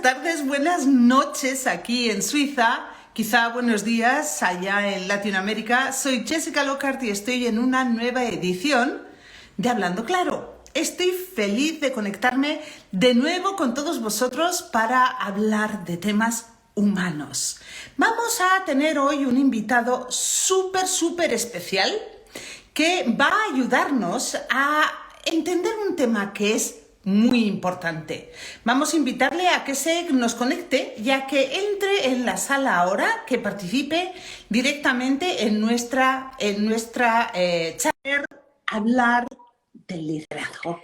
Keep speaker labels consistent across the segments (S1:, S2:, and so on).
S1: tardes, buenas noches aquí en Suiza, quizá buenos días allá en Latinoamérica. Soy Jessica Lockhart y estoy en una nueva edición de Hablando Claro. Estoy feliz de conectarme de nuevo con todos vosotros para hablar de temas humanos. Vamos a tener hoy un invitado súper especial que va a ayudarnos a entender un tema que es muy importante. Vamos a invitarle a que se nos conecte y a que entre en la sala ahora, que participe directamente en nuestra charla, hablar del liderazgo.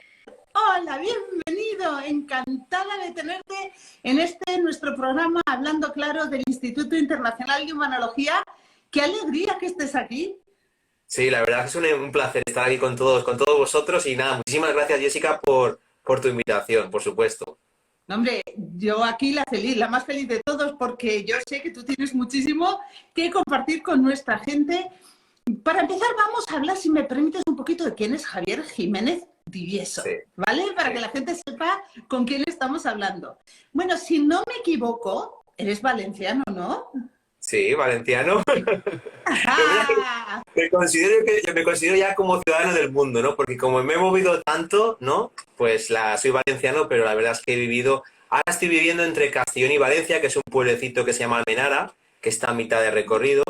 S1: Hola, bienvenido, encantada de tenerte en nuestro programa Hablando Claro del Instituto Internacional de Humanología. ¡Qué alegría que estés aquí!
S2: Sí, la verdad es un placer estar aquí con todos vosotros y nada, muchísimas gracias, Jessica, por tu invitación, por supuesto.
S1: No, hombre, yo aquí la más feliz de todos, porque yo sé que tú tienes muchísimo que compartir con nuestra gente. Para empezar, vamos a hablar, si me permites, un poquito de quién es Javier Jiménez Divieso,
S2: Sí,
S1: ¿vale? Para
S2: sí.
S1: que la gente sepa con quién estamos hablando. Bueno, si no me equivoco, eres valenciano, ¿no?
S2: Sí, valenciano. Lo verdad
S1: ¡Ah!
S2: es que me considero ya como ciudadano del mundo, ¿no? Porque como me he movido tanto, ¿no? Pues soy valenciano, pero la verdad es que ahora estoy viviendo entre Castellón y Valencia, que es un pueblecito que se llama Almenara, que está a mitad de recorrido.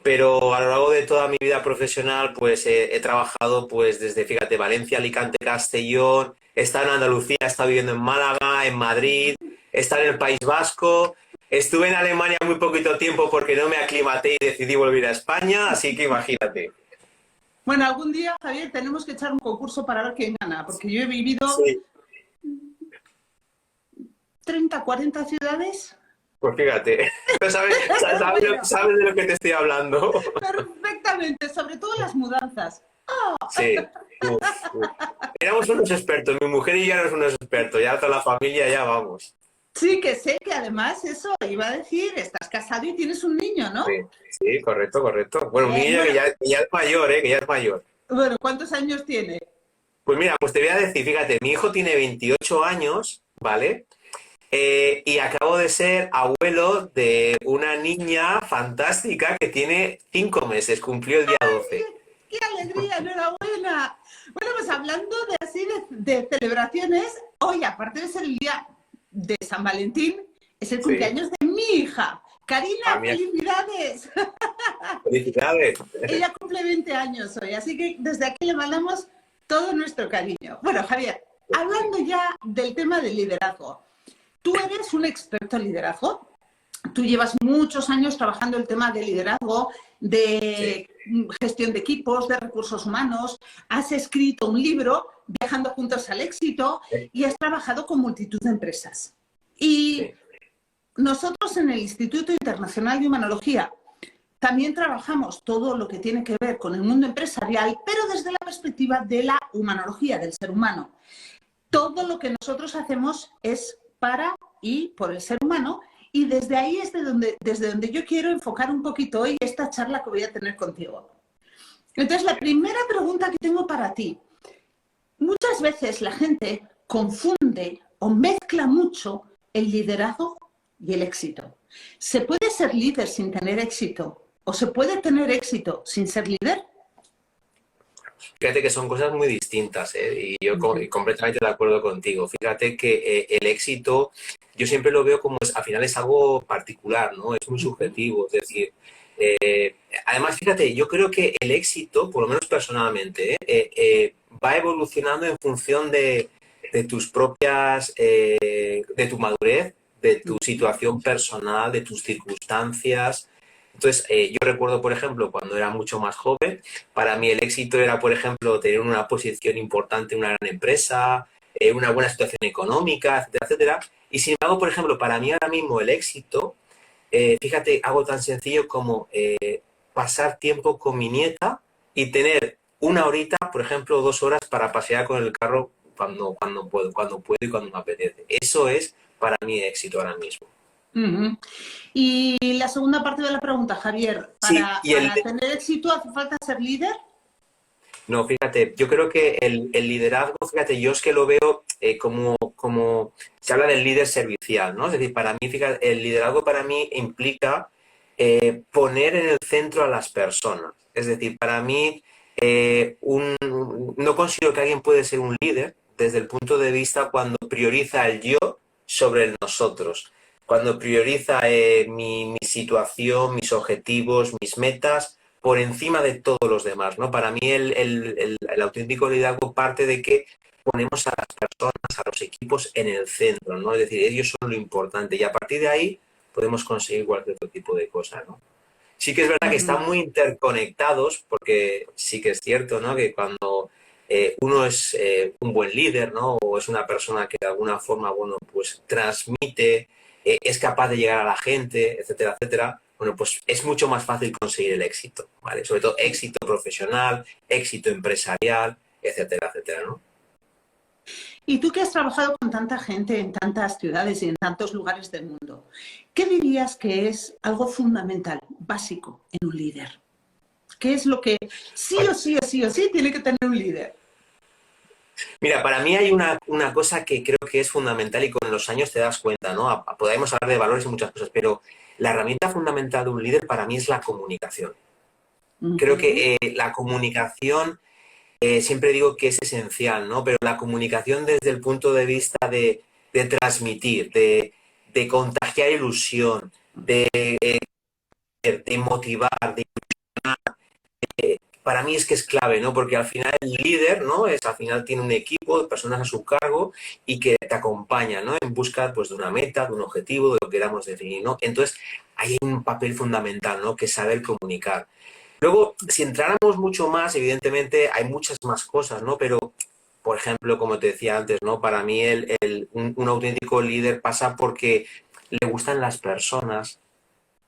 S2: Pero a lo largo de toda mi vida profesional, pues he trabajado pues desde, fíjate, Valencia, Alicante, Castellón, he estado en Andalucía, he estado viviendo en Málaga, en Madrid, he estado en el País Vasco, estuve en Alemania muy poquito tiempo porque no me aclimaté y decidí volver a España, así que imagínate.
S1: Bueno, algún día, Javier, tenemos que echar un concurso para ver quién gana, porque yo he vivido
S2: Sí,
S1: 30, 40 ciudades.
S2: pues fíjate,
S1: Bueno,
S2: sabes de lo que te estoy hablando.
S1: perfectamente, sobre todo las mudanzas.
S2: Sí, uf. Éramos unos expertos, mi mujer y yo éramos unos expertos, ya toda la familia ya vamos.
S1: Sí, que sé que además eso iba a decir, estás casado y tienes un niño, ¿no?
S2: Sí, sí, correcto. Bueno, un niño
S1: Bueno,
S2: que ya es mayor, que ya es mayor.
S1: bueno, ¿cuántos años tiene?
S2: Pues mira, pues te voy a decir, fíjate, mi hijo tiene 28 años, ¿vale? Y acabo de ser abuelo de una niña fantástica que tiene 5 meses, cumplió el día 12.
S1: ¡Qué alegría! ¡Enhorabuena! Bueno, pues hablando de así de celebraciones, hoy, aparte de ser el día de San Valentín, es el
S2: Sí,
S1: cumpleaños de mi hija.
S2: a
S1: Karina,
S2: mí,
S1: felicidades.
S2: felicidades.
S1: Ella cumple 20 años hoy, así que desde aquí le mandamos todo nuestro cariño. Bueno, Javier, hablando ya del tema del liderazgo, tú eres un experto en liderazgo. Tú llevas muchos años trabajando el tema de liderazgo,
S2: Sí,
S1: de gestión de equipos, de recursos humanos. Has escrito un libro, Viajando Juntos al Éxito, y has trabajado con multitud de empresas. Y
S2: sí,
S1: nosotros en el Instituto Internacional de Humanología también trabajamos todo lo que tiene que ver con el mundo empresarial, pero desde la perspectiva de la humanología, del ser humano. Todo lo que nosotros hacemos es para y por el ser humano, y desde ahí es desde donde yo quiero enfocar un poquito hoy esta charla que voy a tener contigo. Entonces, la primera pregunta que tengo para ti: muchas veces la gente confunde o mezcla mucho el liderazgo y el éxito. ¿Se puede ser líder sin tener éxito? ¿O se puede tener éxito sin ser líder?
S2: fíjate que son cosas muy distintas, ¿eh? Y yo completamente de acuerdo contigo. Fíjate que el éxito, yo siempre lo veo como, al final es algo particular, ¿no? Es muy subjetivo, es decir, además, fíjate, yo creo que el éxito, por lo menos personalmente, va evolucionando en función de tus propias, de tu madurez, de tu situación personal, de tus circunstancias. Entonces, yo recuerdo, por ejemplo, cuando era mucho más joven, para mí el éxito era, por ejemplo, tener una posición importante en una gran empresa, una buena situación económica, etcétera, etcétera. Y sin embargo, por ejemplo, para mí ahora mismo el éxito, fíjate, algo tan sencillo como pasar tiempo con mi nieta y tener una horita, por ejemplo, 2 horas para pasear con el carro cuando puedo y cuando me apetece. Eso es para mí éxito ahora mismo.
S1: Uh-huh. Y la segunda parte de la pregunta, Javier,
S2: Sí,
S1: para tener éxito hace falta ser líder.
S2: no, fíjate, yo creo que el liderazgo, fíjate, yo es que lo veo como como se habla del líder servicial, ¿no? Es decir, para mí, fíjate, el liderazgo para mí implica poner en el centro a las personas. Es decir, para mí no considero que alguien puede ser un líder desde el punto de vista cuando prioriza el yo sobre el nosotros, cuando prioriza mi situación, mis objetivos, mis metas por encima de todos los demás, ¿no? Para mí el auténtico liderazgo parte de que ponemos a las personas, a los equipos en el centro, ¿no? Es decir, ellos son lo importante y a partir de ahí podemos conseguir cualquier otro tipo de cosa, ¿no? Sí que es verdad que están muy interconectados, porque sí que es cierto, ¿no? Que cuando uno es un buen líder, ¿no? O es una persona que de alguna forma, bueno, pues transmite, es capaz de llegar a la gente, etcétera, etcétera, bueno, pues es mucho más fácil conseguir el éxito, ¿vale? Sobre todo éxito profesional, éxito empresarial, etcétera, etcétera, ¿no?
S1: Y tú que has trabajado con tanta gente en tantas ciudades y en tantos lugares del mundo, ¿qué dirías que es algo fundamental, básico en un líder? ¿Qué es lo que sí o sí o sí o sí tiene que tener un líder?
S2: Mira, para mí hay una cosa que creo que es fundamental y con los años te das cuenta, ¿no? Podemos hablar de valores y muchas cosas, pero la herramienta fundamental de un líder para mí es la comunicación. Creo que la comunicación, siempre digo que es esencial, ¿no? Pero la comunicación desde el punto de vista de transmitir, de contagiar ilusión, de motivar, para mí es que es clave, ¿no? Porque al final el líder, ¿no? Al final tiene un equipo de personas a su cargo y que te acompaña, ¿no? En busca, pues, de una meta, de un objetivo, de lo que queramos definir, ¿no? Entonces, hay un papel fundamental, ¿no? Que es saber comunicar. Luego, si entráramos mucho más, evidentemente hay muchas más cosas, ¿no? Pero, por ejemplo, como te decía antes, ¿no? Para mí un auténtico líder pasa porque le gustan las personas,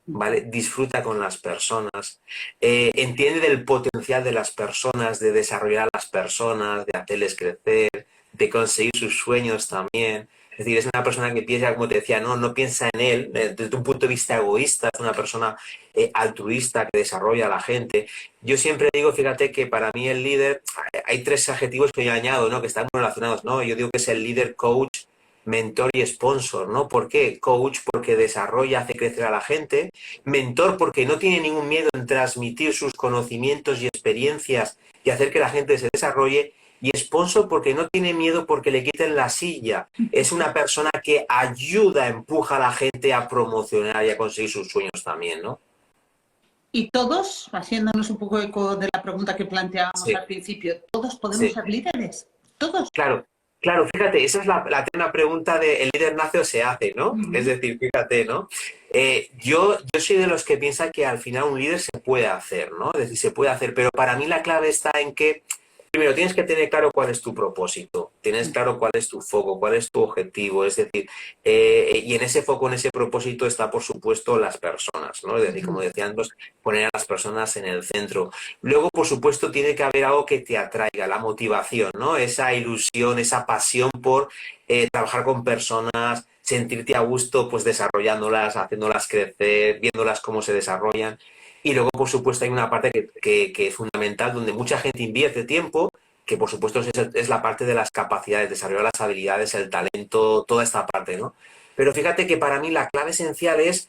S2: ¿vale? Disfruta con las personas, entiende del potencial de las personas, de desarrollar a las personas, de hacerles crecer, de conseguir sus sueños también. Es decir, es una persona que piensa, como te decía, no piensa en él desde un punto de vista egoísta, es una persona altruista que desarrolla a la gente. Yo siempre digo, fíjate que para mí el líder, hay tres adjetivos que yo añado, ¿no? Que están muy relacionados, ¿no? Yo digo que es el líder coach, mentor y sponsor, ¿no? ¿Por qué? Coach porque desarrolla, hace crecer a la gente. Mentor porque no tiene ningún miedo en transmitir sus conocimientos y experiencias y hacer que la gente se desarrolle. Y sponsor porque no tiene miedo porque le quiten la silla. Es una persona que ayuda, empuja a la gente a promocionar y a conseguir sus sueños también, ¿no?
S1: Y todos, haciéndonos un poco eco de la pregunta que planteábamos
S2: Sí,
S1: al principio, ¿todos podemos
S2: sí.
S1: ser líderes? ¿Todos?
S2: Claro, claro, fíjate, esa es la eterna pregunta de ¿el líder nace o se hace, no? Es decir, fíjate, ¿no? Yo soy de los que piensa que al final un líder se puede hacer, ¿no? Es decir, se puede hacer, pero para mí la clave está en que, primero, tienes que tener claro cuál es tu propósito, tienes claro cuál es tu foco, cuál es tu objetivo, es decir, y en ese foco, en ese propósito está, por supuesto, las personas, ¿no? Es decir, como decía antes, poner a las personas en el centro. Luego, por supuesto, tiene que haber algo que te atraiga, la motivación, ¿no? Esa ilusión, esa pasión por trabajar con personas, sentirte a gusto, pues desarrollándolas, haciéndolas crecer, viéndolas cómo se desarrollan. Y luego, por supuesto, hay una parte que es fundamental, donde mucha gente invierte tiempo, que por supuesto es la parte de las capacidades, desarrollar las habilidades, el talento, toda esta parte, ¿no? Pero fíjate que para mí la clave esencial es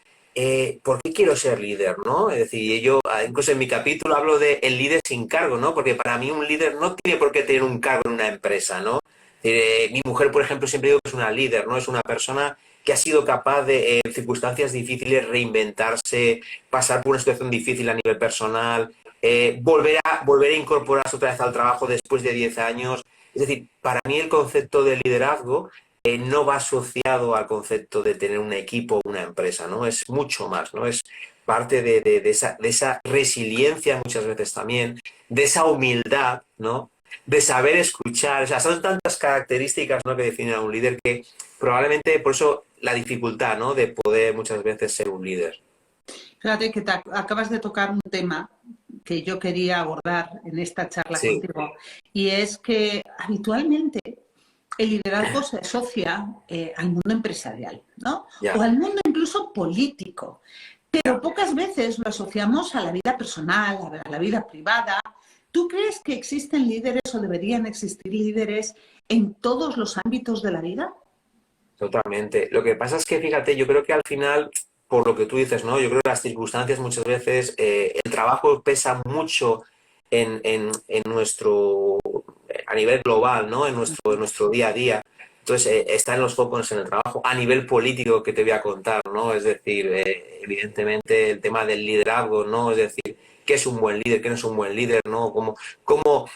S2: ¿por qué quiero ser líder, no? Es decir, yo incluso en mi capítulo hablo de el líder sin cargo, ¿no? Porque para mí un líder no tiene por qué tener un cargo en una empresa, ¿no? Mi mujer, por ejemplo, siempre digo que es una líder, ¿no? Es una persona que ha sido capaz de, en circunstancias difíciles, reinventarse, pasar por una situación difícil a nivel personal, volver a incorporarse otra vez al trabajo después de 10 años. Es decir, para mí el concepto de liderazgo no va asociado al concepto de tener un equipo o una empresa, ¿no? Es mucho más, ¿no? Es parte de esa resiliencia muchas veces también, de esa humildad, ¿no? De saber escuchar. O sea, son tantas características, ¿no? Que definen a un líder que probablemente por eso la dificultad, ¿no? De poder muchas veces ser un líder.
S1: Fíjate que acabas de tocar un tema que yo quería abordar en esta charla
S2: Sí,
S1: contigo, y es que habitualmente el liderazgo se asocia al mundo empresarial, ¿no? O
S2: ya,
S1: al mundo incluso político, pero
S2: ya.
S1: pocas veces lo asociamos a la vida personal, a la vida privada. ¿Tú crees que existen líderes o deberían existir líderes en todos los ámbitos de la vida?
S2: Totalmente. Lo que pasa es que, fíjate, yo creo que al final, por lo que tú dices, ¿no? Yo creo que las circunstancias muchas veces, el trabajo pesa mucho en nuestro, a nivel global, ¿no? En nuestro día a día. Entonces, están los focos en el trabajo. A nivel político, que te voy a contar, ¿no? Es decir, evidentemente el tema del liderazgo, ¿no? Es decir, ¿qué es un buen líder? ¿Qué no es un buen líder? ¿No? Cómo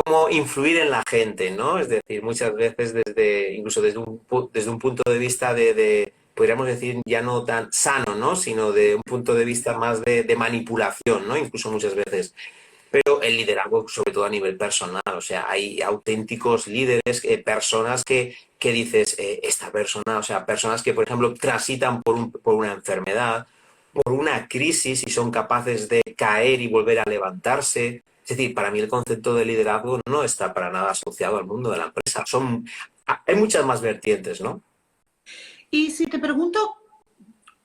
S2: cómo influir en la gente, ¿no? Es decir, muchas veces incluso desde un punto de vista podríamos decir, ya no tan sano, ¿no? Sino de un punto de vista más de manipulación, ¿no? Incluso muchas veces. Pero el liderazgo, sobre todo a nivel personal, o sea, hay auténticos líderes, personas que dices, esta persona, o sea, personas que, por ejemplo, transitan por una enfermedad, por una crisis y son capaces de caer y volver a levantarse. Es decir, para mí el concepto de liderazgo no está para nada asociado al mundo de la empresa. Hay muchas más vertientes, ¿no?
S1: Y si te pregunto,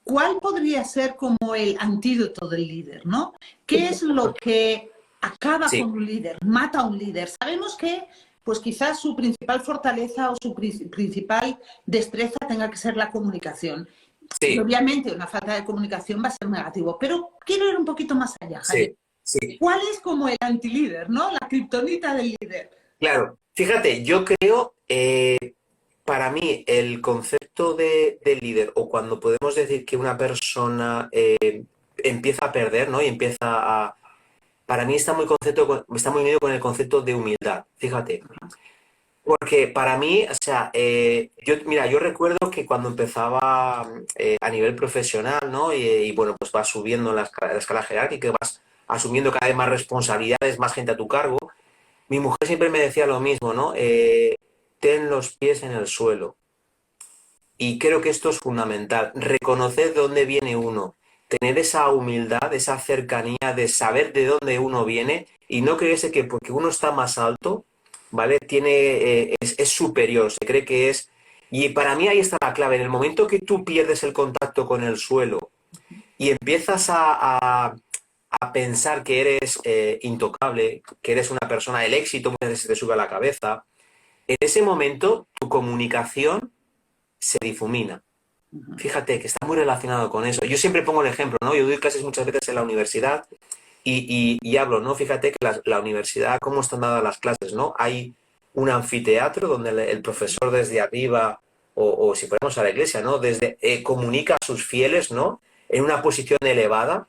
S1: ¿cuál podría ser como el antídoto del líder, ¿no? ¿Qué es lo que acaba
S2: Sí,
S1: con un líder, mata a un líder? Sabemos que, pues quizás su principal fortaleza o su principal destreza tenga que ser la comunicación. Y
S2: sí,
S1: obviamente una falta de comunicación va a ser negativo, pero quiero ir un poquito más allá, Javier.
S2: sí, sí.
S1: ¿Cuál es como el antilíder, ¿no? La kriptonita del líder.
S2: Claro, fíjate, yo creo, para mí, el concepto de líder, o cuando podemos decir que una persona empieza a perder, ¿no? Y empieza a... Para mí está muy unido con el concepto de humildad, fíjate. Porque para mí, o sea, mira, yo recuerdo que cuando empezaba a nivel profesional, ¿no? Bueno, pues vas subiendo la escala jerárquica, vas asumiendo cada vez más responsabilidades, más gente a tu cargo. Mi mujer siempre me decía lo mismo, ¿no? Ten los pies en el suelo. Y creo que esto es fundamental. Reconocer de dónde viene uno. Tener esa humildad, esa cercanía de saber de dónde uno viene y no creerse que porque uno está más alto, ¿vale? Es superior, se cree que es... Y para mí ahí está la clave. En el momento que tú pierdes el contacto con el suelo y empiezas a pensar que eres intocable, que eres una persona, el éxito muchas veces te sube a la cabeza, en ese momento tu comunicación se difumina. Fíjate que está muy relacionado con eso. Yo siempre pongo el ejemplo, ¿no? Yo doy clases muchas veces en la universidad y hablo, ¿no? Fíjate que la universidad, cómo están dadas las clases, ¿no? Hay un anfiteatro donde el profesor desde arriba, o si ponemos a la iglesia, ¿no? Comunica a sus fieles, ¿no? En una posición elevada.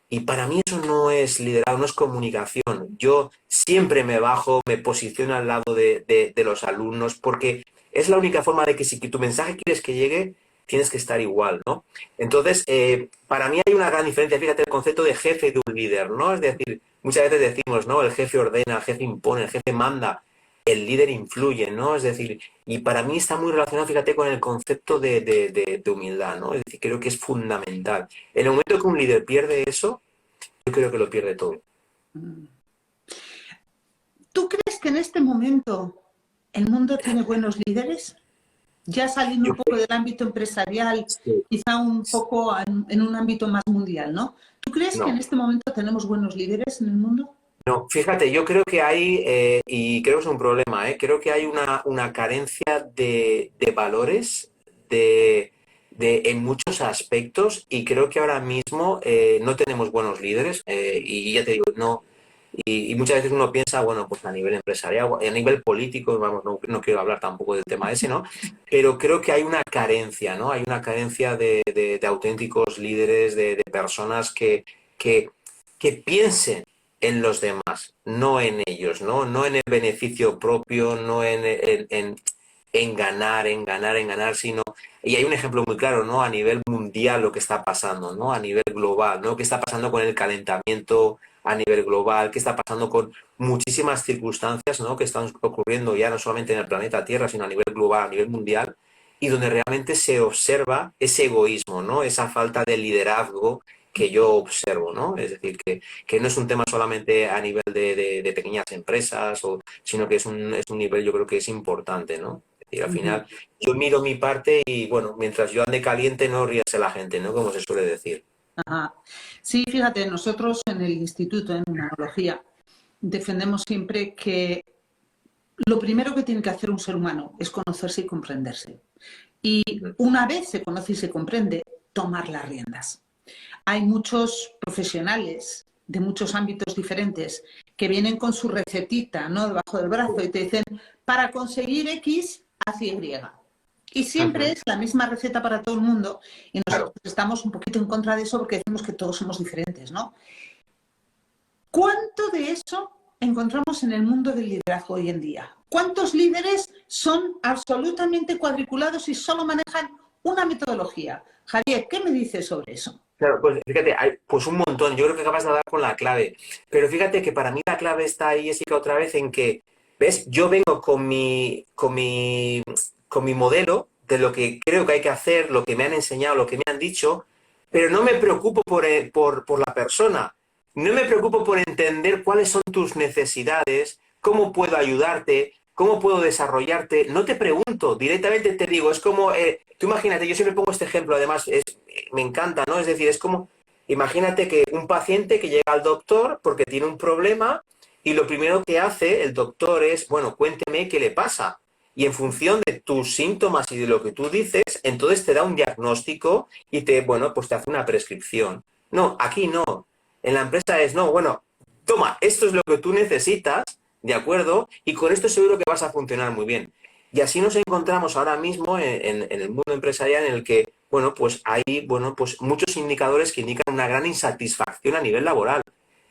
S2: Y para mí eso no es liderazgo, no es comunicación. Yo siempre me bajo, me posiciono al lado de los alumnos, porque es la única forma de que si tu mensaje quieres que llegue, tienes que estar igual, ¿no? Entonces, para mí hay una gran diferencia, fíjate, el concepto de jefe de un líder, ¿no? Es decir, muchas veces decimos, ¿no? El jefe ordena, el jefe impone, el jefe manda, el líder influye, ¿no? Es decir, y para mí está muy relacionado, fíjate, con el concepto de humildad, ¿no? Es decir, creo que es fundamental. En el momento que un líder pierde eso, yo creo que lo pierde todo.
S1: ¿Tú crees que en este momento el mundo tiene buenos líderes? Ya saliendo
S2: Yo
S1: un poco del ámbito empresarial,
S2: sí.
S1: quizá un poco en un ámbito más mundial, ¿no? ¿Tú crees que en
S2: No,
S1: este momento tenemos buenos líderes en el mundo?
S2: no, fíjate, yo creo que hay, y creo que es un problema, creo que hay una carencia de valores en muchos aspectos y creo que ahora mismo no tenemos buenos líderes y ya te digo, no, y muchas veces uno piensa, bueno, pues a nivel empresarial, a nivel político, vamos, no quiero hablar tampoco del tema ese, ¿no? Pero creo que hay una carencia, ¿no? Hay una carencia de auténticos líderes, de personas que, que piensen en los demás, no en ellos, ¿no? No en el beneficio propio, no en ganar, en ganar, sino... Y hay un ejemplo muy claro, ¿no? A nivel mundial lo que está pasando, ¿no? A nivel global, ¿no? ¿Qué está pasando con el calentamiento a nivel global? ¿Qué está pasando con muchísimas circunstancias, ¿no? Que están ocurriendo ya no solamente en el planeta Tierra, sino a nivel global, a nivel mundial, y donde realmente se observa ese egoísmo, ¿no? Esa falta de liderazgo que yo observo, ¿no? Es decir, que no es un tema solamente a nivel de pequeñas empresas, sino que es un nivel yo creo que es importante, ¿no? Es decir, al final yo miro mi parte y bueno, mientras yo ande caliente no ríase la gente, ¿no? Como se suele decir.
S1: Ajá. Sí, fíjate, nosotros en el instituto, en Inmunología, defendemos siempre que lo primero que tiene que hacer un ser humano es conocerse y comprenderse. Y una vez se conoce y se comprende, tomar las riendas. Hay muchos profesionales de muchos ámbitos diferentes que vienen con su recetita, ¿no?, debajo del brazo y te dicen, para conseguir X, haz Y. Y siempre es la misma receta para todo el mundo y nosotros estamos un poquito en contra de eso porque decimos que todos somos diferentes, ¿no? ¿Cuánto de eso encontramos en el mundo del liderazgo hoy en día? ¿Cuántos líderes son absolutamente cuadriculados y solo manejan una metodología? Javier, ¿qué me dices sobre eso?
S2: Claro, pues fíjate, hay pues un montón. Yo creo que acabas de dar con la clave. Pero fíjate que para mí la clave está ahí, Jessica, otra vez en que, ¿ves? Yo vengo con mi modelo de lo que creo que hay que hacer, lo que me han enseñado, lo que me han dicho, pero no me preocupo por la persona. No me preocupo por entender cuáles son tus necesidades, cómo puedo ayudarte, cómo puedo desarrollarte. No te pregunto, directamente te digo, es como, tú imagínate, yo siempre pongo este ejemplo, además me encanta, ¿no? Es decir, es como, imagínate que un paciente que llega al doctor porque tiene un problema y lo primero que hace el doctor es, bueno, cuénteme qué le pasa. Y en función de tus síntomas y de lo que tú dices, entonces te da un diagnóstico y bueno, pues te hace una prescripción. No, aquí no. En la empresa es, no, bueno, toma, esto es lo que tú necesitas, ¿de acuerdo? Y con esto seguro que vas a funcionar muy bien. Y así nos encontramos ahora mismo en el mundo empresarial en el que, bueno, pues hay, bueno, pues muchos indicadores que indican una gran insatisfacción a nivel laboral.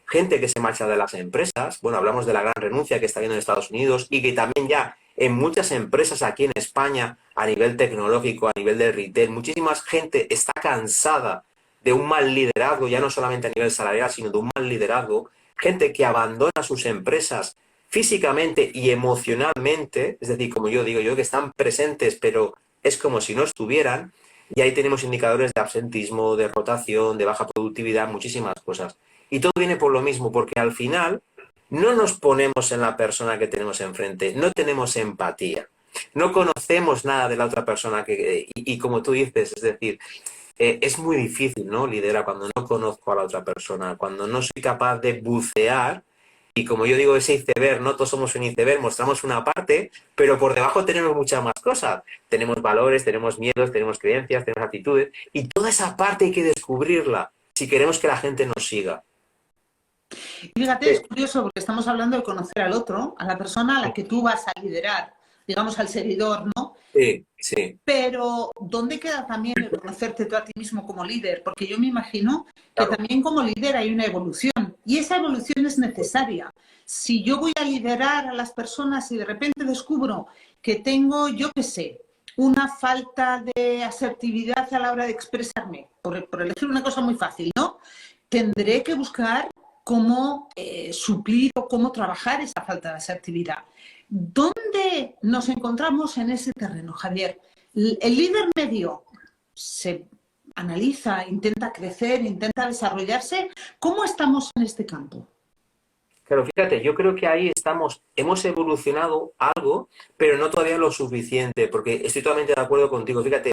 S2: Gente que se marcha de las empresas, bueno, hablamos de la gran renuncia que está habiendo en Estados Unidos y que también ya en muchas empresas aquí en España, a nivel tecnológico, a nivel de retail, muchísima gente está cansada de un mal liderazgo, ya no solamente a nivel salarial, sino de un mal liderazgo, gente que abandona sus empresas físicamente y emocionalmente, es decir, como yo digo, yo que están presentes, pero es como si no estuvieran, y ahí tenemos indicadores de absentismo, de rotación, de baja productividad, muchísimas cosas. Y todo viene por lo mismo, porque al final no nos ponemos en la persona que tenemos enfrente, no tenemos empatía, no conocemos nada de la otra persona y como tú dices, es decir, es muy difícil, ¿no? Liderar cuando no conozco a la otra persona, cuando no soy capaz de bucear y como yo digo, ese iceberg, no todos somos un iceberg, mostramos una parte, pero por debajo tenemos muchas más cosas. Tenemos valores, tenemos miedos, tenemos creencias, tenemos actitudes y toda esa parte hay que descubrirla si queremos que la gente nos siga.
S1: Fíjate, es curioso porque estamos hablando de conocer al otro, a la persona a la que tú vas a liderar, digamos al seguidor, ¿no?
S2: Sí, sí.
S1: Pero, ¿dónde queda también el conocerte tú a ti mismo como líder? Porque yo me imagino que
S2: Claro.
S1: también como líder hay una evolución y esa evolución es necesaria. Si yo voy a liderar a las personas y de repente descubro que tengo, yo qué sé, una falta de asertividad a la hora de expresarme, por elegir una cosa muy fácil, ¿no? Tendré que buscar cómo suplir o cómo trabajar esa falta de asertividad. ¿Dónde nos encontramos en ese terreno, Javier? El líder medio se analiza, intenta crecer, intenta desarrollarse. ¿Cómo estamos en este campo?
S2: Claro, fíjate, yo creo que ahí hemos evolucionado algo, pero no todavía lo suficiente, porque estoy totalmente de acuerdo contigo. Fíjate,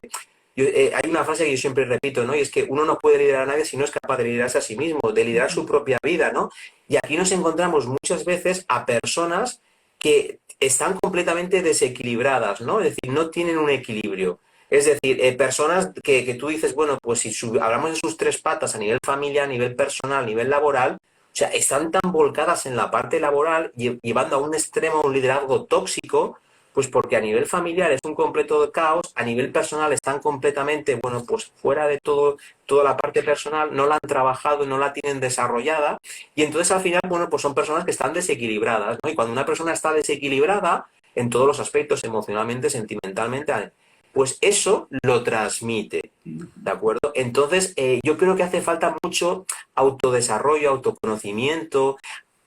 S2: hay una frase que yo siempre repito, ¿no? Y es que uno no puede liderar a nadie si no es capaz de liderarse a sí mismo, de liderar su propia vida, ¿no? Y aquí nos encontramos muchas veces a personas que están completamente desequilibradas, ¿no? Es decir, no tienen un equilibrio. Es decir, personas que tú dices, bueno, pues si hablamos de sus tres patas a nivel familia, a nivel personal, a nivel laboral, o sea, están tan volcadas en la parte laboral, llevando a un extremo un liderazgo tóxico, pues porque a nivel familiar es un completo caos, a nivel personal están completamente, bueno, pues fuera de todo, toda la parte personal, no la han trabajado, no la tienen desarrollada, y entonces al final, bueno, pues son personas que están desequilibradas, ¿no? Y cuando una persona está desequilibrada en todos los aspectos, emocionalmente, sentimentalmente, pues eso lo transmite, ¿de acuerdo? Entonces, yo creo que hace falta mucho autodesarrollo, autoconocimiento.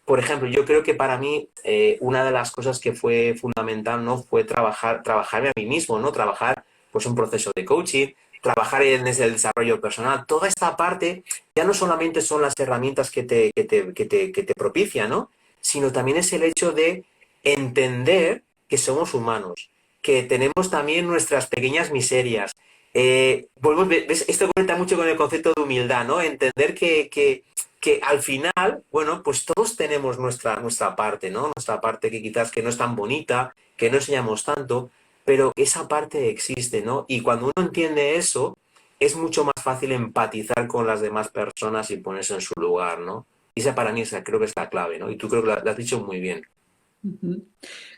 S2: Por ejemplo, yo creo que para mí una de las cosas que fue fundamental, ¿no? Fue trabajarme a mí mismo, ¿no? Trabajar pues un proceso de coaching, trabajar desde el desarrollo personal. Toda esta parte ya no solamente son las herramientas que te propician, ¿no? Sino también es el hecho de entender que somos humanos, que tenemos también nuestras pequeñas miserias. ¿Ves? Esto conecta mucho con el concepto de humildad, ¿no? Entender que que al final, bueno, pues todos tenemos nuestra parte, ¿no? Nuestra parte que quizás que no es tan bonita, que no enseñamos tanto, pero esa parte existe, ¿no? Y cuando uno entiende eso, es mucho más fácil empatizar con las demás personas y ponerse en su lugar, ¿no? Y esa para mí creo que es la clave, ¿no? Y tú creo que lo has dicho muy bien.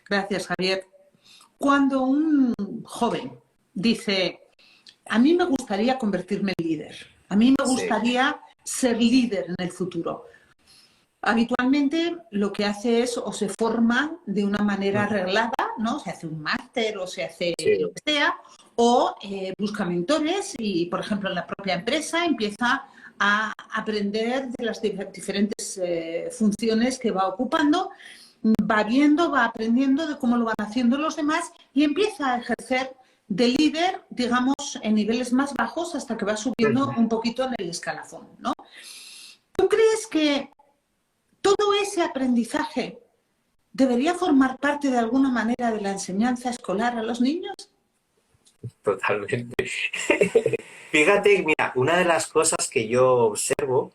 S1: Gracias, Javier. Cuando un joven dice, a mí me gustaría convertirme en líder, a mí me
S2: Sí.
S1: gustaría ser líder en el futuro, habitualmente lo que hace es o se forma de una manera reglada, ¿no? Se hace un máster o se hace lo que sea, o busca mentores y, por ejemplo, en la propia empresa empieza a aprender de las diferentes funciones que va ocupando, va viendo, va aprendiendo de cómo lo van haciendo los demás y empieza a ejercer de líder, digamos, en niveles más bajos hasta que va subiendo un poquito en el escalafón, ¿no? ¿Tú crees que todo ese aprendizaje debería formar parte de alguna manera de la enseñanza escolar a los niños?
S2: Totalmente. Fíjate, mira, una de las cosas que yo observo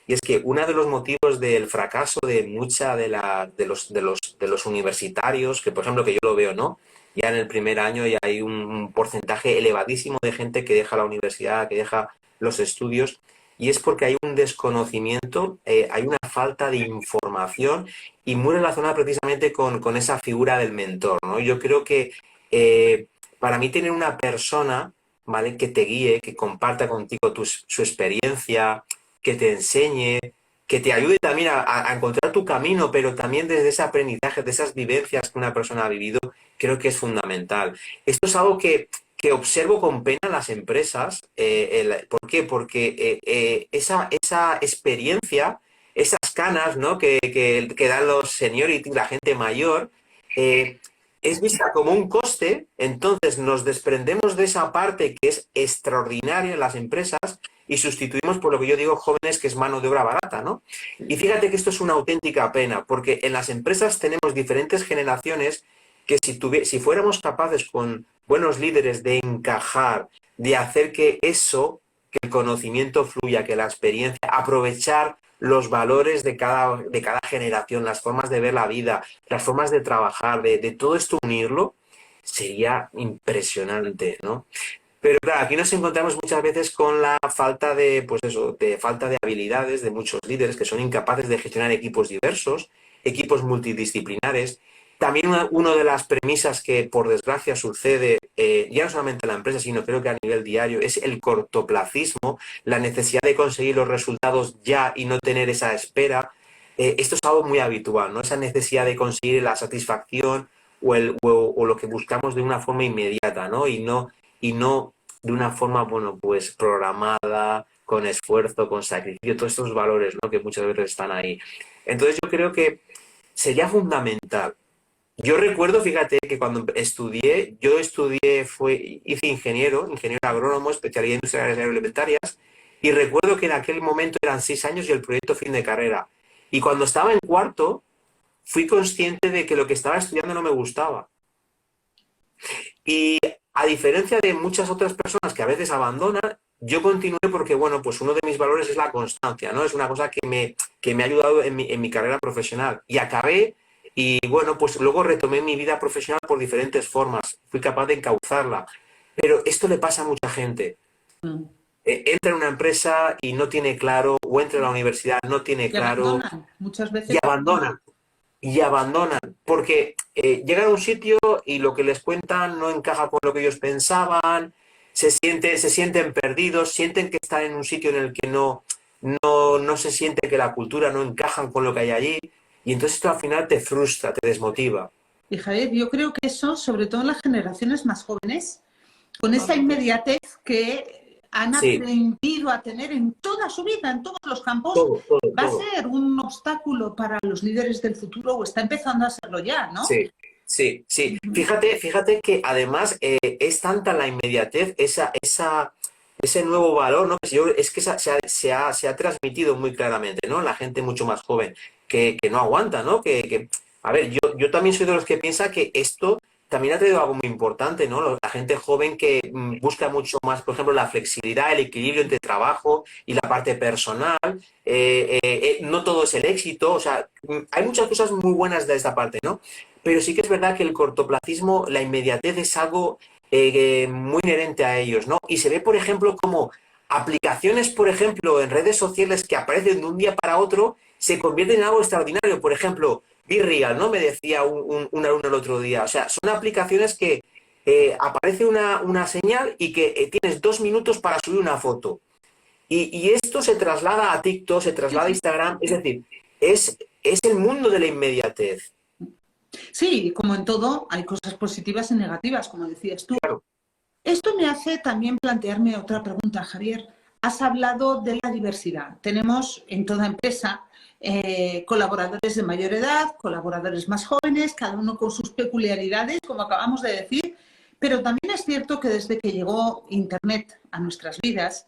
S2: y es que uno de los motivos del fracaso de mucha de los universitarios, que por ejemplo que yo lo veo, ¿no? Ya en el primer año ya hay un porcentaje elevadísimo de gente que deja la universidad, que deja los estudios, y es porque hay un desconocimiento, hay una falta de información y muy relacionada precisamente con esa figura del mentor, ¿no? Yo creo que para mí tener una persona, ¿vale? Que te guíe, que comparta contigo su experiencia, que te enseñe, que te ayude también a encontrar tu camino, pero también desde ese aprendizaje, de esas vivencias que una persona ha vivido, creo que es fundamental. Esto es algo que observo con pena en las empresas. ¿Por qué? Porque esa experiencia, esas canas, ¿no? que dan los seniority, la gente mayor, es vista como un coste, entonces nos desprendemos de esa parte que es extraordinaria en las empresas y sustituimos por lo que yo digo jóvenes, que es mano de obra barata, ¿no? Y fíjate que esto es una auténtica pena, porque en las empresas tenemos diferentes generaciones que si fuéramos capaces con buenos líderes de encajar, de hacer que eso, que el conocimiento fluya, que la experiencia, aprovechar los valores de cada generación, las formas de ver la vida, las formas de trabajar, de todo esto unirlo, sería impresionante, ¿no? Pero claro, aquí nos encontramos muchas veces con la falta de, pues eso, de falta de habilidades de muchos líderes que son incapaces de gestionar equipos diversos, equipos multidisciplinares. También una de las premisas que por desgracia sucede, ya no solamente en la empresa, sino creo que a nivel diario, es el cortoplacismo, la necesidad de conseguir los resultados ya y no tener esa espera. Esto es algo muy habitual, ¿no? Esa necesidad de conseguir la satisfacción o lo que buscamos de una forma inmediata, ¿no? Y no de una forma, bueno, pues programada, con esfuerzo, con sacrificio, todos estos valores, ¿no? Que muchas veces están ahí. Entonces yo creo que sería fundamental. Yo recuerdo, fíjate, que cuando hice ingeniero agrónomo, especialidad en industrias agroalimentarias, y recuerdo que en aquel momento eran 6 años y el proyecto fin de carrera. Y cuando estaba en cuarto, fui consciente de que lo que estaba estudiando no me gustaba. Y a diferencia de muchas otras personas que a veces abandonan, yo continué porque, bueno, pues uno de mis valores es la constancia, ¿no? Es una cosa que me ha ayudado en mi carrera profesional. Y acabé y, bueno, pues luego retomé mi vida profesional por diferentes formas. Fui capaz de encauzarla. Pero esto le pasa a mucha gente. Entra en una empresa y no tiene claro, o entra en la universidad, no tiene
S1: Y
S2: claro,
S1: abandonan, muchas veces.
S2: y abandonan. Y abandonan, porque llegan a un sitio y lo que les cuentan no encaja con lo que ellos pensaban, se sienten perdidos, sienten que están en un sitio en el que no se siente que la cultura no encajan con lo que hay allí, y entonces esto al final te frustra, te desmotiva.
S1: Y Javier, yo creo que eso, sobre todo en las generaciones más jóvenes, con esa
S2: Totalmente.
S1: inmediatez que han
S2: Sí,
S1: aprendido a tener en toda su vida, en todos los campos,
S2: todo, todo,
S1: va a
S2: todo.
S1: ser un obstáculo para los líderes del futuro o está empezando a serlo ya, ¿no?
S2: Sí, sí, sí. Fíjate que además es tanta la inmediatez, ese nuevo valor, ¿no? Es que se ha transmitido muy claramente, ¿no? La gente mucho más joven, que no aguanta, ¿no? A ver, yo también soy de los que piensa que esto también ha traído algo muy importante, ¿no? La gente joven que busca mucho más, por ejemplo, la flexibilidad, el equilibrio entre trabajo y la parte personal. No todo es el éxito, o sea, hay muchas cosas muy buenas de esta parte, ¿no? Pero sí que es verdad que el cortoplacismo, la inmediatez es algo muy inherente a ellos, ¿no? Y se ve, por ejemplo, como aplicaciones, por ejemplo, en redes sociales que aparecen de un día para otro, se convierten en algo extraordinario. Por ejemplo, Be Real, ¿no? Me decía un alumno el otro día. O sea, son aplicaciones que aparece una señal y que tienes 2 minutos para subir una foto. Y esto se traslada a TikTok, se
S1: Sí,
S2: traslada a
S1: sí.
S2: Instagram, es decir, es el mundo de la inmediatez.
S1: Sí, como en todo, hay cosas positivas y negativas, como decías tú.
S2: Claro.
S1: Esto me hace también plantearme otra pregunta, Javier. Has hablado de la diversidad. Tenemos en toda empresa colaboradores de mayor edad, colaboradores más jóvenes, cada uno con sus peculiaridades, como acabamos de decir, pero también es cierto que desde que llegó Internet a nuestras vidas,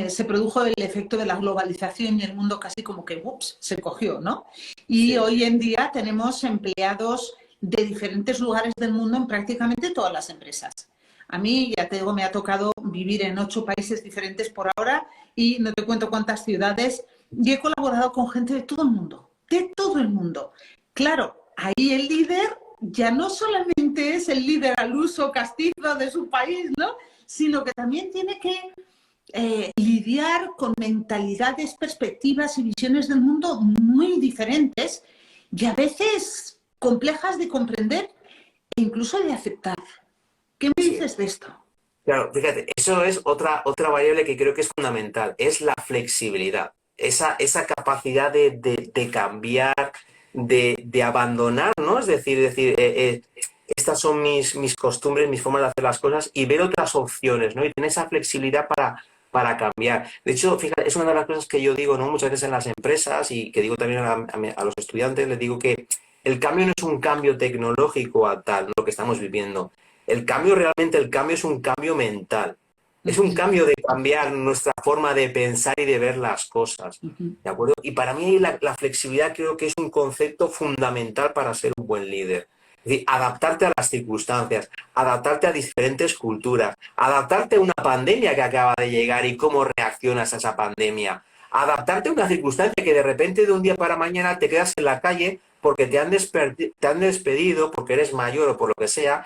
S1: se produjo el efecto de la globalización y el mundo casi como que ups, se cogió, ¿no? Y
S2: Sí.
S1: hoy en día tenemos empleados de diferentes lugares del mundo en prácticamente todas las empresas. A mí, ya te digo, me ha tocado vivir en 8 países diferentes por ahora y no te cuento cuántas ciudades y he colaborado con gente de todo el mundo, de todo el mundo. Claro, ahí el líder ya no solamente es el líder al uso castizo de su país, ¿no? Sino que también tiene que lidiar con mentalidades, perspectivas y visiones del mundo muy diferentes y a veces complejas de comprender e incluso de aceptar. ¿Qué me
S2: Sí.
S1: dices de esto?
S2: Claro, fíjate, eso es otra variable que creo que es fundamental, es la flexibilidad, esa capacidad de cambiar, de abandonar, ¿no? Es decir, estas son mis costumbres, mis formas de hacer las cosas y ver otras opciones, ¿no? Y tener esa flexibilidad para cambiar. De hecho, fíjate, es una de las cosas que yo digo, ¿no? Muchas veces en las empresas y que digo también a los estudiantes, les digo que el cambio no es un cambio tecnológico a tal, ¿no? Lo que estamos viviendo. El cambio es un cambio mental. Es un cambio de cambiar nuestra forma de pensar y de ver las cosas. ¿De acuerdo? Y para mí la flexibilidad creo que es un concepto fundamental para ser un buen líder. Es decir, adaptarte a las circunstancias, adaptarte a diferentes culturas, adaptarte a una pandemia que acaba de llegar y cómo reaccionas a esa pandemia, adaptarte a una circunstancia que de repente de un día para mañana te quedas en la calle porque te han despedido, porque eres mayor o por lo que sea,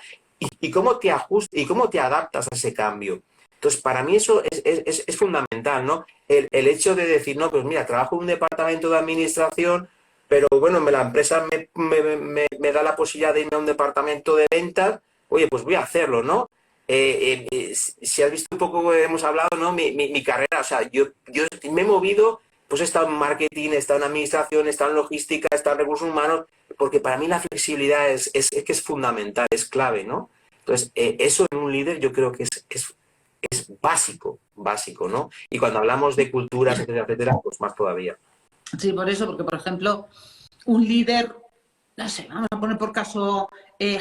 S2: y cómo te ajustas y cómo te adaptas a ese cambio. Entonces, para mí eso es fundamental, ¿no? El hecho de decir, no, pues mira, trabajo en un departamento de administración, pero bueno, la empresa me da la posibilidad de irme a un departamento de ventas, oye, pues voy a hacerlo, ¿no? Si has visto un poco, hemos hablado, ¿no? Mi carrera, o sea, yo me he movido, pues he estado en marketing, he estado en administración, he estado en logística, he estado en recursos humanos, porque para mí la flexibilidad que es fundamental, es clave, ¿no? Entonces, eso en un líder yo creo que es básico, ¿no? Y cuando hablamos de culturas, etcétera, etcétera, pues más todavía.
S1: Sí, por eso, porque por ejemplo, un líder, no sé, vamos a poner por caso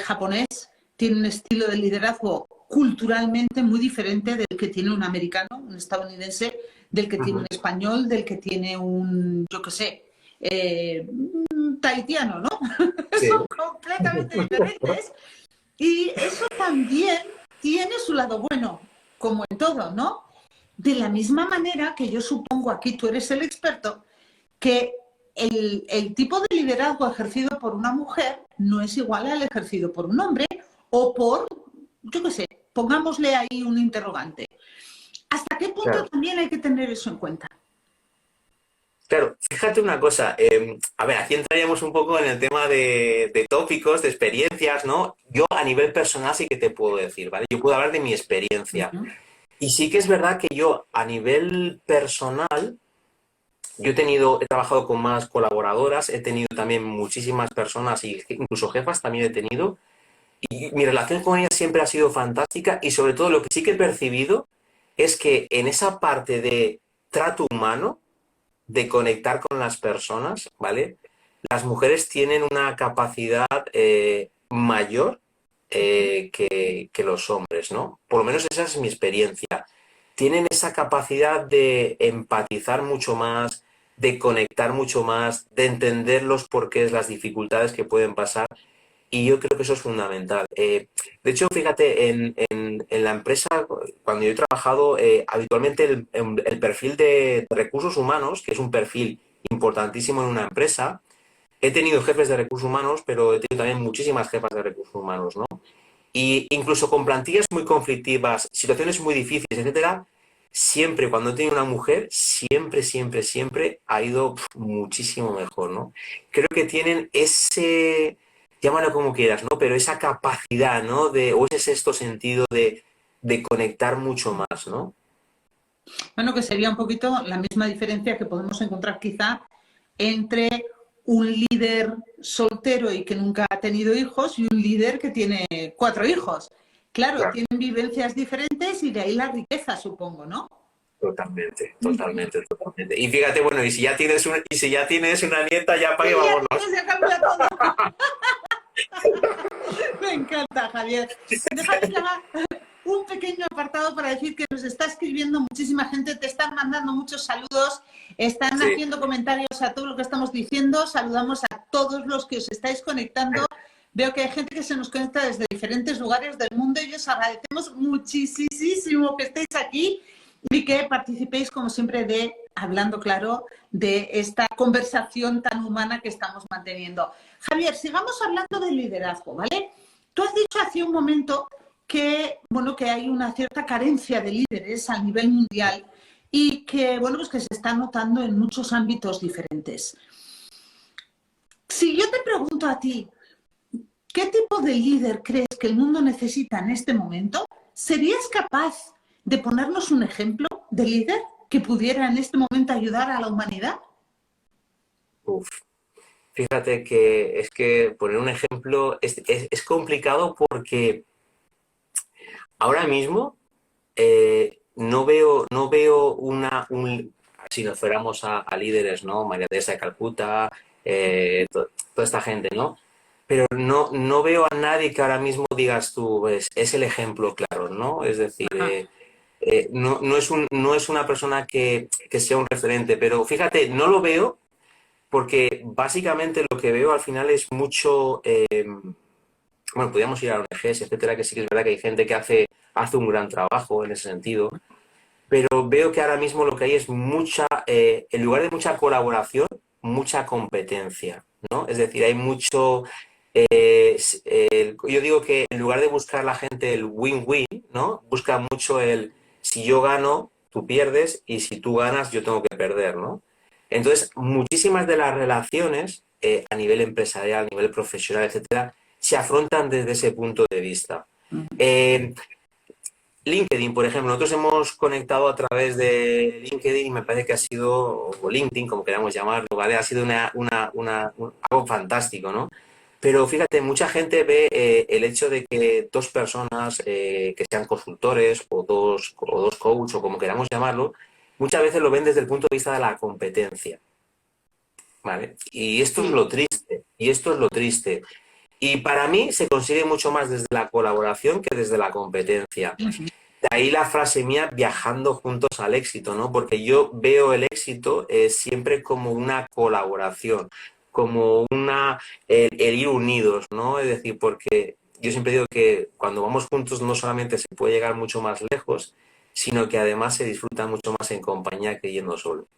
S1: japonés, tiene un estilo de liderazgo culturalmente muy diferente del que tiene un americano, un estadounidense, del que tiene un
S2: Ujú.
S1: español, del que tiene un, yo qué sé, un tahitiano, ¿no?
S2: Sí,
S1: Son completamente diferentes y eso también tiene su lado bueno, como en todo, ¿no? De la misma manera que yo supongo, aquí tú eres el experto, que el tipo de liderazgo ejercido por una mujer no es igual al ejercido por un hombre o por, yo qué sé, pongámosle ahí un interrogante. ¿Hasta qué punto
S2: claro.
S1: también hay que tener eso en cuenta?
S2: Claro, fíjate una cosa, a ver, aquí entraríamos un poco en el tema de tópicos, de experiencias, ¿no? Yo a nivel personal sí que te puedo decir, ¿vale? Yo puedo hablar de mi experiencia.
S1: Uh-huh.
S2: Y sí que es verdad que yo a nivel personal, he trabajado con más colaboradoras, he tenido también muchísimas personas y incluso jefas también he tenido. Y mi relación con ellas siempre ha sido fantástica y sobre todo lo que sí que he percibido es que en esa parte de trato humano, de conectar con las personas, ¿vale? Las mujeres tienen una capacidad mayor que los hombres, ¿no? Por lo menos esa es mi experiencia. Tienen esa capacidad de empatizar mucho más, de conectar mucho más, de entender los porqués, las dificultades que pueden pasar. Y yo creo que eso es fundamental. De hecho, fíjate, en la empresa, cuando yo he trabajado, habitualmente el perfil de recursos humanos, que es un perfil importantísimo en una empresa, he tenido jefes de recursos humanos, pero he tenido también muchísimas jefas de recursos humanos, ¿no? Y incluso con plantillas muy conflictivas, situaciones muy difíciles, etcétera, siempre cuando he tenido una mujer, siempre ha ido muchísimo mejor, ¿no? Creo que tienen ese, llámalo como quieras, ¿no? Pero esa capacidad, ¿no? O ese sexto sentido de conectar mucho más, ¿no?
S1: Bueno, que sería un poquito la misma diferencia que podemos encontrar quizá entre un líder soltero y que nunca ha tenido hijos y un líder que tiene 4 hijos. Claro,
S2: Claro.
S1: tienen vivencias diferentes y de ahí la riqueza, supongo, ¿no?
S2: Totalmente. Y fíjate, bueno, y si ya tienes una nieta, ya
S1: Sí,
S2: pague,
S1: ya,
S2: vámonos.
S1: ya se cambia todo. Me encanta, Javier. Déjame que haga un pequeño apartado para decir que nos está escribiendo muchísima gente, te están mandando muchos saludos, están
S2: Sí.
S1: haciendo comentarios a todo lo que estamos diciendo, saludamos a todos los que os estáis conectando. Veo que hay gente que se nos conecta desde diferentes lugares del mundo y os agradecemos muchísimo que estéis aquí y que participéis, como siempre, de Hablando Claro, de esta conversación tan humana que estamos manteniendo. Javier, sigamos hablando de liderazgo, ¿vale? Tú has dicho hace un momento que, bueno, que hay una cierta carencia de líderes a nivel mundial y que, bueno, pues que se está notando en muchos ámbitos diferentes. Si yo te pregunto a ti, ¿qué tipo de líder crees que el mundo necesita en este momento? ¿Serías capaz de ponernos un ejemplo de líder que pudiera en este momento ayudar a la humanidad?
S2: Uf. Fíjate que es que poner un ejemplo es complicado porque ahora mismo no veo si nos fuéramos a líderes, ¿no? María Teresa de Calcuta, toda esta gente, ¿no? Pero no veo a nadie que ahora mismo digas tú, es el ejemplo claro, ¿no? Es decir,
S1: Ajá.
S2: no es una persona que sea un referente, pero fíjate, no lo veo porque básicamente lo que veo al final es mucho, bueno, podríamos ir a ONGs, etcétera, que sí que es verdad que hay gente que hace un gran trabajo en ese sentido, pero veo que ahora mismo lo que hay es en lugar de mucha colaboración, mucha competencia, ¿no? Es decir, hay mucho, yo digo que en lugar de buscar la gente el win-win, ¿no? Busca mucho si yo gano, tú pierdes, y si tú ganas, yo tengo que perder, ¿no? Entonces, muchísimas de las relaciones a nivel empresarial, a nivel profesional, etcétera, se afrontan desde ese punto de vista. Eh, LinkedIn, por ejemplo, nosotros hemos conectado a través de LinkedIn y me parece que ha sido, o LinkedIn, como queramos llamarlo, ¿vale? Ha sido algo fantástico, ¿no? Pero fíjate, mucha gente ve el hecho de que dos personas que sean consultores o dos coaches o como queramos llamarlo, muchas veces lo ven desde el punto de vista de la competencia, ¿vale? Y esto es
S1: Sí.
S2: lo triste. Y para mí se consigue mucho más desde la colaboración que desde la competencia. De ahí la frase mía, viajando juntos al éxito, ¿no? Porque yo veo el éxito siempre como una colaboración, como el ir unidos, ¿no? Es decir, porque yo siempre digo que cuando vamos juntos no solamente se puede llegar mucho más lejos, sino que además se disfruta mucho más en compañía que yendo solo.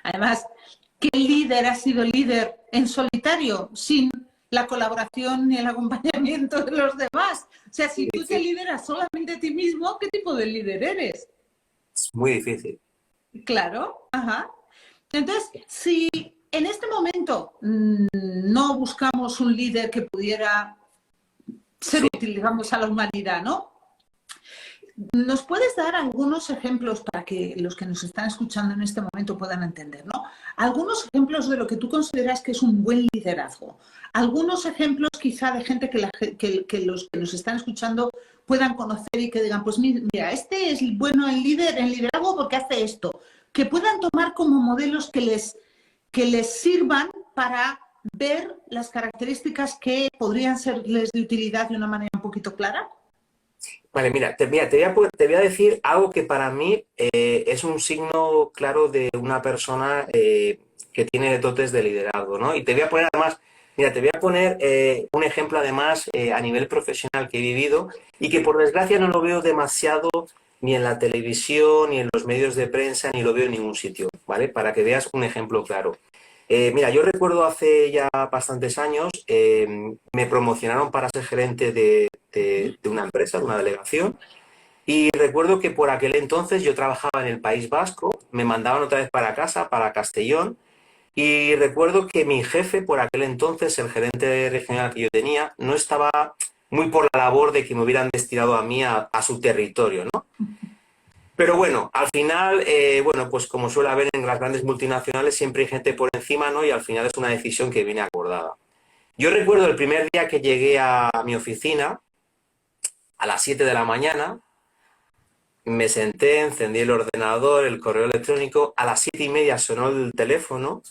S1: Además, ¿qué líder ha sido líder en solitario, sin la colaboración ni el acompañamiento de los demás? O sea, si tú te
S2: Difícil,
S1: lideras solamente a ti mismo, ¿qué tipo de líder eres?
S2: es muy difícil.
S1: Claro, ajá. Entonces, si en este momento no buscamos un líder que pudiera ser
S2: Sí.
S1: útil, digamos, a la humanidad, ¿no? ¿Nos puedes dar algunos ejemplos para que los que nos están escuchando en este momento puedan entender, ¿no? Algunos ejemplos de lo que tú consideras que es un buen liderazgo. Algunos ejemplos quizá de gente que los que nos están escuchando puedan conocer y que digan, pues mira, este es bueno en liderazgo porque hace esto. Que puedan tomar como modelos que les sirvan para ver las características que podrían serles de utilidad de una manera un poquito clara.
S2: Vale, mira, te voy a decir algo que para mí es un signo claro de una persona que tiene dotes de liderazgo, ¿no? Y te voy a poner además Mira, te voy a poner un ejemplo además a nivel profesional que he vivido y que por desgracia no lo veo demasiado ni en la televisión, ni en los medios de prensa, ni lo veo en ningún sitio, ¿vale? Para que veas un ejemplo claro. Mira, yo recuerdo hace ya bastantes años, me promocionaron para ser gerente de una empresa, de una delegación, y recuerdo que por aquel entonces yo trabajaba en el País Vasco, me mandaban otra vez para casa, para Castellón, y recuerdo que mi jefe por aquel entonces, el gerente regional que yo tenía, no estaba muy por la labor de que me hubieran destinado a mí a su territorio, ¿no? Pero bueno, al final, bueno, pues como suele haber en las grandes multinacionales, siempre hay gente por encima, ¿no? Y al final es una decisión que viene acordada. Yo recuerdo el primer día que llegué a mi oficina, a las 7 de la mañana, me senté, encendí el ordenador, el correo electrónico, a las 7:30 sonó el teléfono,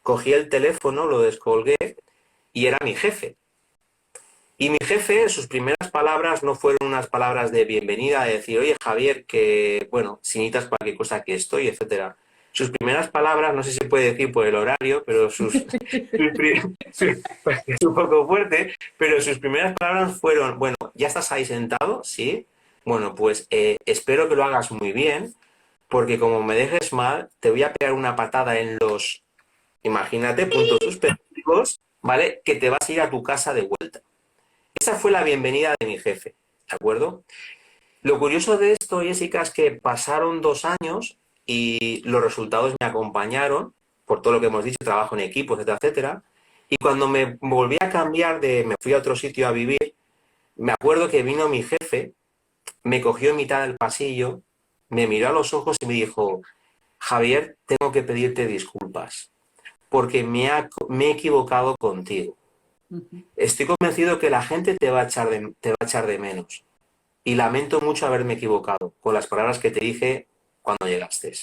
S2: cogí el teléfono, lo descolgué y era mi jefe. Y mi jefe, sus primeras palabras no fueron unas palabras de bienvenida, de decir, oye Javier, que bueno, si necesitas cualquier cosa aquí estoy, etcétera. Sus primeras palabras, no sé si se puede decir por el horario, pero es un poco fuerte, pero sus primeras palabras fueron, bueno, ¿ya estás ahí sentado? Sí. Bueno, pues espero que lo hagas muy bien, porque como me dejes mal, te voy a pegar una patada en los, imagínate, puntos suspensivos, ¿vale? Que te vas a ir a tu casa de vuelta. Esa fue la bienvenida de mi jefe, ¿de acuerdo? Lo curioso de esto, Jessica, es que pasaron 2 años y los resultados me acompañaron, por todo lo que hemos dicho, trabajo en equipo, etcétera, etcétera. Y cuando me volví a cambiar me fui a otro sitio a vivir, me acuerdo que vino mi jefe, me cogió en mitad del pasillo, me miró a los ojos y me dijo, Javier, tengo que pedirte disculpas, porque me he equivocado contigo. Estoy convencido que la gente te va a echar de menos. Y lamento mucho haberme equivocado con las palabras que te dije cuando llegaste.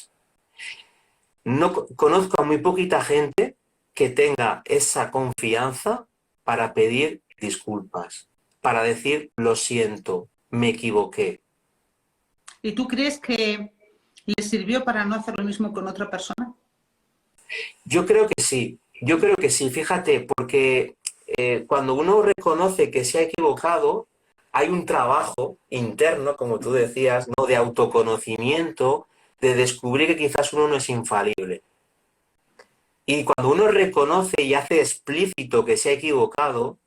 S2: No conozco a muy poquita gente que tenga esa confianza para pedir disculpas, para decir lo siento, me equivoqué.
S1: ¿Y tú crees que le sirvió para no hacer lo mismo con otra persona?
S2: Yo creo que sí, yo creo que sí, fíjate, porque cuando uno reconoce que se ha equivocado, hay un trabajo interno, como tú decías, ¿no? De autoconocimiento, de descubrir que quizás uno no es infalible. Y cuando uno reconoce y hace explícito que se ha equivocado,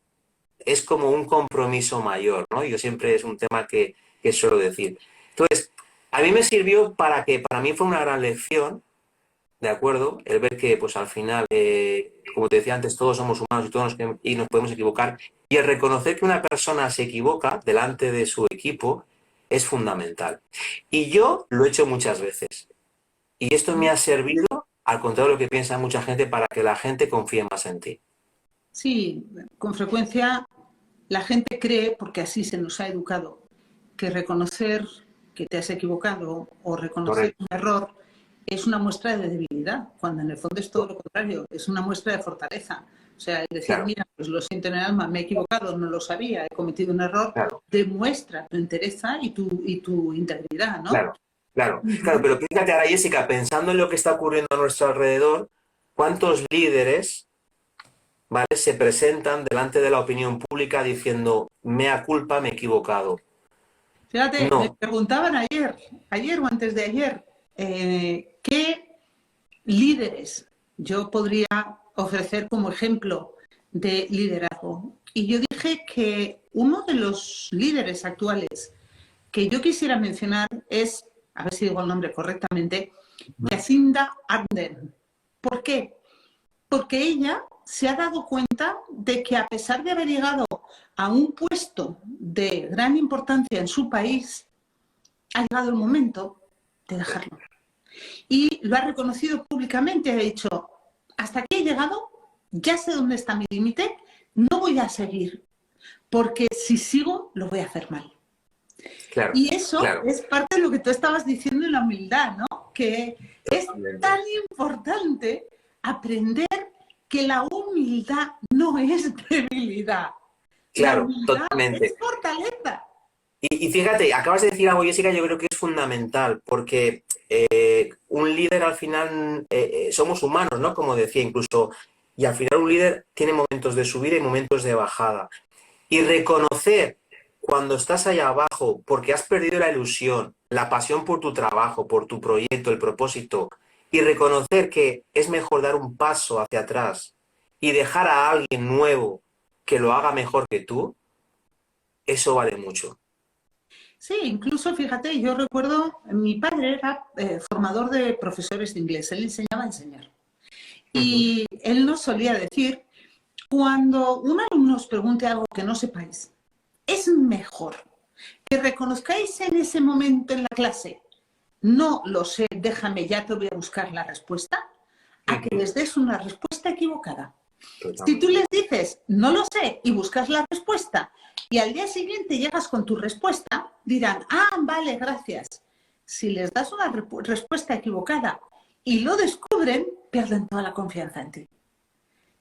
S2: es como un compromiso mayor, ¿no? Yo siempre es un tema que suelo decir. Entonces, a mí me sirvió para mí fue una gran lección, ¿de acuerdo? El ver que, pues al final, como te decía antes, todos somos humanos y nos podemos equivocar. Y el reconocer que una persona se equivoca delante de su equipo es fundamental. Y yo lo he hecho muchas veces. Y esto me ha servido, al contrario de lo que piensa mucha gente, para que la gente confíe más en ti.
S1: Sí, con frecuencia la gente cree, porque así se nos ha educado, que reconocer que te has equivocado o reconocer
S2: Correcto.
S1: un error es una muestra de debilidad, cuando en el fondo es todo lo contrario, es una muestra de fortaleza. O sea, el decir,
S2: Claro,
S1: mira, pues lo siento en el alma, me he equivocado, no lo sabía, he cometido un error,
S2: claro.
S1: demuestra tu entereza y tu integridad, ¿no?
S2: Claro, claro, claro, pero fíjate ahora, Jessica, pensando en lo que está ocurriendo a nuestro alrededor, ¿cuántos líderes, ¿vale? Se presentan delante de la opinión pública diciendo, mea culpa, me he equivocado?
S1: Fíjate, me
S2: No,
S1: preguntaban ayer o antes de ayer, ¿qué líderes yo podría ofrecer como ejemplo de liderazgo? Y yo dije que uno de los líderes actuales que yo quisiera mencionar es, a ver si digo el nombre correctamente, Jacinda Ardern. ¿Por qué? Porque ella se ha dado cuenta de que a pesar de haber llegado a un puesto de gran importancia en su país, ha llegado el momento de dejarlo. Y lo ha reconocido públicamente, ha dicho, hasta aquí he llegado, ya sé dónde está mi límite, no voy a seguir, porque si sigo lo voy a hacer mal.
S2: claro,
S1: Y eso
S2: claro,
S1: es parte de lo que tú estabas diciendo en la humildad, ¿no? Que es
S2: totalmente.
S1: tan importante aprender que la humildad no es debilidad. La
S2: Claro,
S1: humildad es
S2: totalmente.
S1: fortaleza.
S2: Y fíjate, acabas de decir algo, Jessica, yo creo que es fundamental, porque un líder al final somos humanos, ¿no? Como decía, incluso Y al final un líder tiene momentos de subida y momentos de bajada. Y reconocer cuando estás allá abajo porque has perdido la ilusión, la pasión por tu trabajo, por tu proyecto, el propósito, y reconocer que es mejor dar un paso hacia atrás y dejar a alguien nuevo que lo haga mejor que tú, eso vale mucho.
S1: Sí, incluso fíjate, yo recuerdo, mi padre era formador de profesores de inglés, él enseñaba a enseñar.
S2: Ujú.
S1: Y él nos solía decir, cuando un alumno os pregunte algo que no sepáis, es mejor que reconozcáis en ese momento en la clase, no lo sé, déjame, ya te voy a buscar la respuesta, a que
S2: Ujú.
S1: les des una respuesta equivocada. Si tú
S2: Totalmente.
S1: les dices, no lo sé, y buscas la respuesta, y al día siguiente llegas con tu respuesta, dirán, ah, vale, gracias. Si les das una respuesta equivocada y lo descubren, pierden toda la confianza en ti.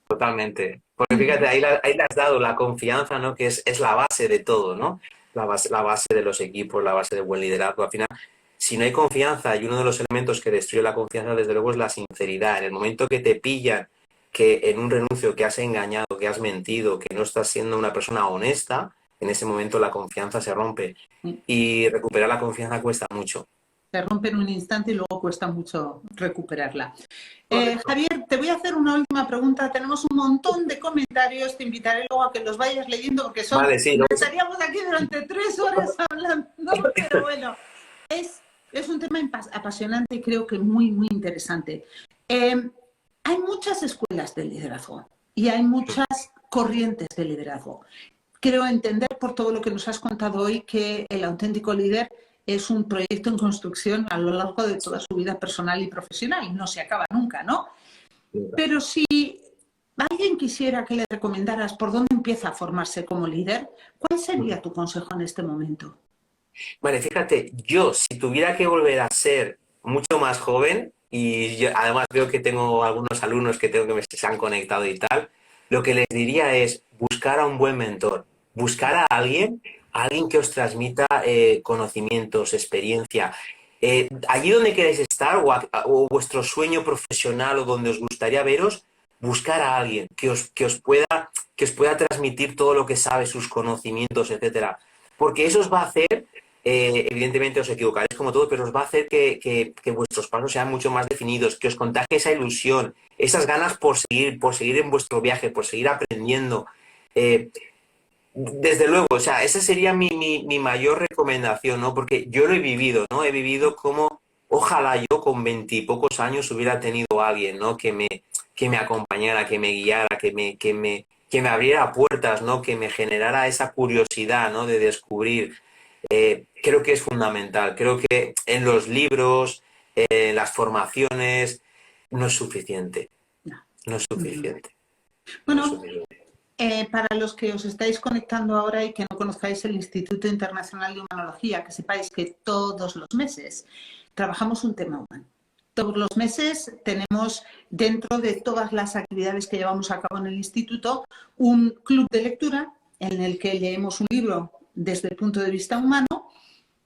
S2: Totalmente. Porque fíjate,
S1: Ujú.
S2: ahí le has dado la confianza, ¿no? Que es la base de todo, ¿no? La base de los equipos, la base de buen liderazgo. Al final, si no hay confianza, y uno de los elementos que destruye la confianza, desde luego, es la sinceridad. En el momento que te pillan que en un renuncio que has engañado, que has mentido, que no estás siendo una persona honesta, en ese momento la confianza se rompe. Y recuperar la confianza cuesta mucho.
S1: Se rompe en un instante y luego cuesta mucho recuperarla.
S2: Correcto.
S1: Javier, te voy a hacer una última pregunta. Tenemos un montón de comentarios. Te invitaré luego a que los vayas leyendo porque
S2: Vale, sí,
S1: estaríamos aquí durante 3 horas hablando, pero bueno, es un tema apasionante y creo que muy, muy interesante. Eh, Hay muchas escuelas de liderazgo y hay muchas corrientes de liderazgo. Creo entender por todo lo que nos has contado hoy que el auténtico líder es un proyecto en construcción a lo largo de toda su vida personal y profesional. No se acaba nunca, ¿no? Pero si alguien quisiera que le recomendaras por dónde empieza a formarse como líder, ¿cuál sería tu consejo en este momento?
S2: Vale, fíjate, yo si tuviera que volver a ser mucho más joven, y yo, además veo que tengo algunos alumnos que tengo que se han conectado y tal, lo que les diría es buscar a un buen mentor, buscar a alguien que os transmita conocimientos, experiencia. Allí donde queréis estar o vuestro sueño profesional o donde os gustaría veros, buscar a alguien que os pueda transmitir todo lo que sabe, sus conocimientos, etcétera. Porque eso os va a hacer evidentemente os equivocaréis como todo, pero os va a hacer que vuestros pasos sean mucho más definidos, que os contagie esa ilusión, esas ganas por seguir en vuestro viaje, por seguir aprendiendo. Eh, Desde luego, o sea, esa sería mi mayor recomendación, ¿no? Porque yo lo he vivido, ¿no? He vivido como, ojalá yo con 20 y pocos años hubiera tenido a alguien, ¿no? Que me acompañara, que me guiara, que me abriera puertas, ¿no? Que me generara esa curiosidad, ¿no? De descubrir. Creo que es fundamental. Creo que en los libros, en las formaciones, no es suficiente.
S1: No.
S2: No es suficiente. No es
S1: Bueno,
S2: suficiente.
S1: para los que os estáis conectando ahora y que no conozcáis el Instituto Internacional de Humanología, que sepáis que todos los meses trabajamos un tema humano. Todos los meses tenemos, dentro de todas las actividades que llevamos a cabo en el instituto, un club de lectura en el que leemos un libro desde el punto de vista humano.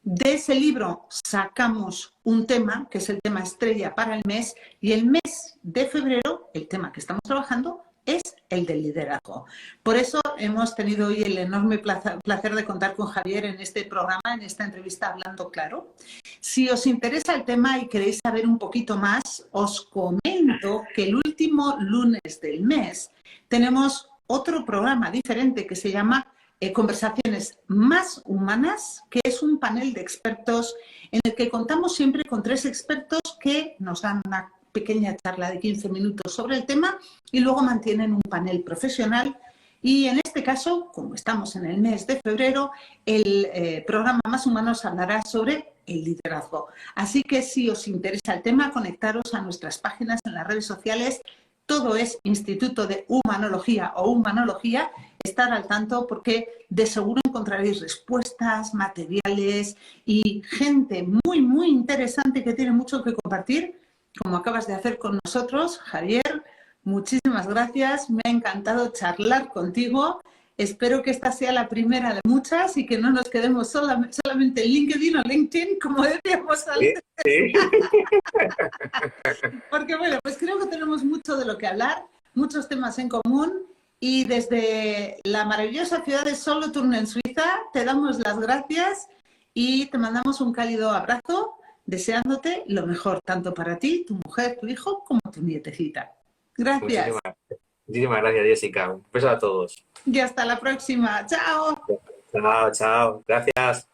S1: De ese libro sacamos un tema, que es el tema estrella para el mes, y el mes de febrero, el tema que estamos trabajando, es el del liderazgo. Por eso hemos tenido hoy el enorme placer de contar con Javier en este programa, en esta entrevista Hablando Claro. Si os interesa el tema y queréis saber un poquito más, os comento que el último lunes del mes tenemos otro programa diferente que se llama Conversaciones Más Humanas, que es un panel de expertos en el que contamos siempre con 3 expertos que nos dan una pequeña charla de 15 minutos sobre el tema y luego mantienen un panel profesional. Y en este caso, como estamos en el mes de febrero, el programa Más Humanos hablará sobre el liderazgo. Así que si os interesa el tema, conectaros a nuestras páginas en las redes sociales. Todo es Instituto de Humanología o Humanología. Estar al tanto porque de seguro encontraréis respuestas, materiales y gente muy, muy interesante que tiene mucho que compartir, como acabas de hacer con nosotros, Javier. Muchísimas gracias, me ha encantado charlar contigo. Espero que esta sea la primera de muchas y que no nos quedemos solamente en LinkedIn o LinkedIn, como decíamos
S2: Sí,
S1: antes.
S2: sí.
S1: Porque bueno, pues creo que tenemos mucho de lo que hablar. muchos temas en común y desde la maravillosa ciudad de Solothurn en Suiza te damos las gracias y te mandamos un cálido abrazo deseándote lo mejor, tanto para ti, tu mujer, tu hijo, como tu nietecita. Gracias.
S2: Muchísimas gracias, Jessica. Un beso a todos.
S1: Y hasta la próxima. Chao.
S2: Chao, chao. Gracias.